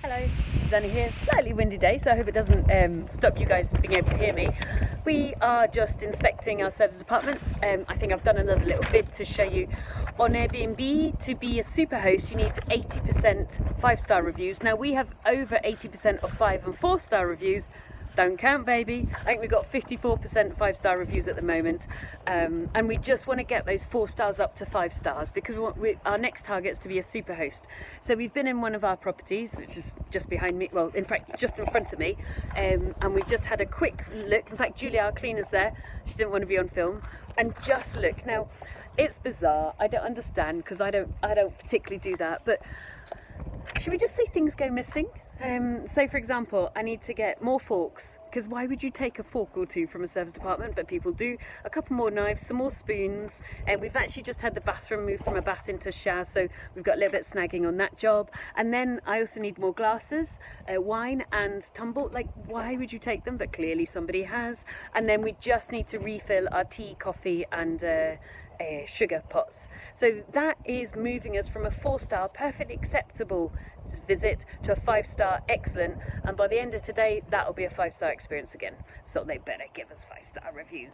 Hello, Susannah here. Slightly windy day, so I hope it doesn't stop you guys being able to hear me. We are just inspecting our serviced apartments. I think I've done another little vid to show you. On Airbnb, to be a Superhost, you need 80% 5-star reviews. Now we have over 80% of 5 and 4-star reviews. Don't count, baby. I think we've got 54% 5-star reviews at the moment, and we just want to get those 4 stars up to 5 stars because our next target is to be a Superhost. So we've been in one of our properties, which is just behind me, well, in fact, just in front of me, and we've just had a quick look. In fact, Julia, our cleaner's there. She didn't want to be on film, and just look. Now, it's bizarre. I don't understand because I don't particularly do that, but should we just say things go missing? So for example, I need to get more forks, because why would you take a fork or two from a service department? But people do. A couple more knives, some more spoons, and we've actually just had the bathroom moved from a bath into a shower, so we've got a little bit of snagging on that job. And then I also need more glasses, wine and tumble. Like, why would you take them? But clearly somebody has. And then we just need to refill our tea, coffee and sugar pots. So that is moving us from a 4-star perfectly acceptable visit to a 5-star excellent, and by the end of today that'll be a 5-star experience again, so they better give us 5-star reviews.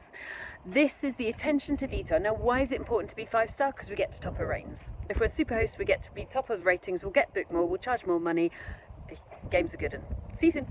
This is the attention to detail. Now, why is it important to be 5-star? Because we get to top of ratings. If we're Superhost, we get to be top of ratings, we'll get booked more, we'll charge more money. The game's a good one. See you soon.